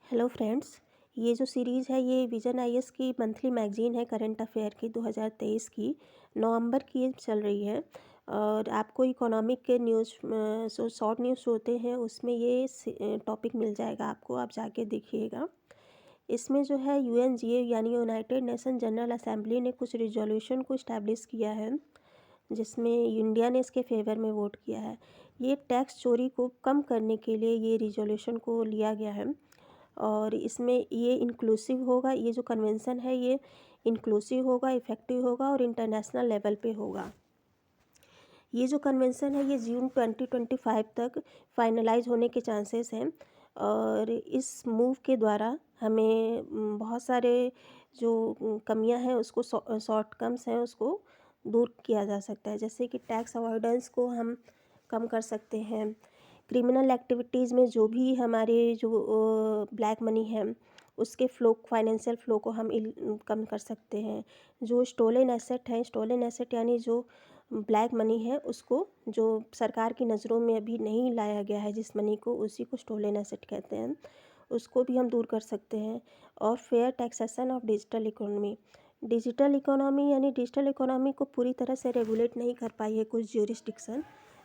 Hello friends, ये जो series है ये विजन आईएएस की मंथली मैगज़ीन है करंट अफेयर की 2023 की नवंबर की ये चल रही है। और आपको इकोनॉमिक के न्यूज़ शॉर्ट न्यूज़ होते हैं उसमें ये टॉपिक मिल जाएगा आपको, आप जाके देखिएगा। इसमें जो है यूएनजीए यानी यूनाइटेड नेशन जनरल असेंबली ने कुछ रिजोल्यूशन को इस्टेब्लिश किया है जिसमें इंडिया ने इसके फेवर में वोट किया है। ये टैक्स चोरी को कम करने के लिए ये रिजोल्यूशन को लिया गया है और इसमें ये इंक्लूसिव होगा। ये जो कन्वेंशन है ये इंक्लूसिव होगा, इफ़ेक्टिव होगा और इंटरनेशनल लेवल पे होगा। ये जो कन्वेंशन है ये जून 2025 तक फाइनलाइज होने के चांसेस हैं और इस मूव के द्वारा हमें बहुत सारे जो कमियां हैं उसको शॉर्टकम्स हैं उसको दूर किया जा सकता है। जैसे कि टैक्स अवॉइडेंस को हम कम कर सकते हैं। क्रिमिनल एक्टिविटीज़ में जो भी हमारे जो ब्लैक मनी है उसके फ़्लो, फाइनेंशियल फ़्लो को हम कम कर सकते हैं। जो स्टोलन एसेट है, स्टोलन एसेट यानी जो ब्लैक मनी है उसको जो सरकार की नज़रों में अभी नहीं लाया गया है जिस मनी को, उसी को स्टोलन एसेट कहते हैं, उसको भी हम दूर कर सकते हैं। और fair taxation of digital economy, digital economy यानी डिजिटल इकोनॉमी को पूरी तरह से रेगुलेट नहीं कर पाई है कुछ ज्यूरिसडिक्शन,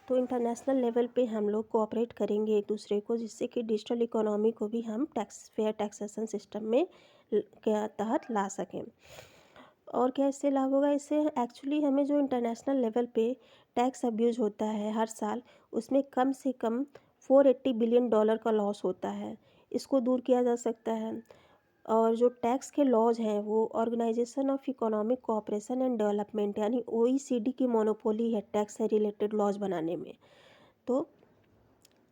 तो इंटरनेशनल लेवल पे हम लोग कोऑपरेट करेंगे एक दूसरे को जिससे कि डिजिटल इकोनॉमी को भी हम फेयर टैक्सेशन सिस्टम में के तहत ला सकें। और क्या इससे लाभ होगा? इससे एक्चुअली हमें जो इंटरनेशनल लेवल पे टैक्स अब्यूज़ होता है हर साल, उसमें कम से कम 480 बिलियन डॉलर का लॉस होता है, इसको दूर किया जा सकता है। और जो टैक्स के लॉज हैं वो Organisation of Economic Cooperation and Development यानी ओईसीडी की मोनोपोली है टैक्स से रिलेटेड लॉज बनाने में। तो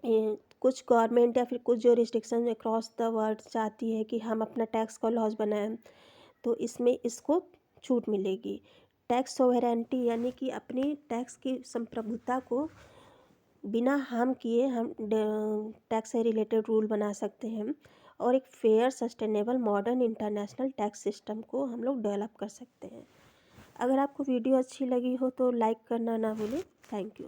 कुछ गवर्नमेंट या फिर कुछ जो रिस्ट्रिक्शन अक्रॉस द वर्ल्ड चाहती है कि हम अपना टैक्स का लॉज बनाएं, तो इसमें इसको छूट मिलेगी। टैक्स सोवरेनिटी यानी कि अपनी टैक्स की संप्रभुता को बिना हार्म किए हम टैक्स से रिलेटेड रूल बना सकते हैं और एक fair sustainable modern international tax system को हम लोग डेवलप कर सकते हैं। अगर आपको वीडियो अच्छी लगी हो तो लाइक करना ना भूलें। Thank you.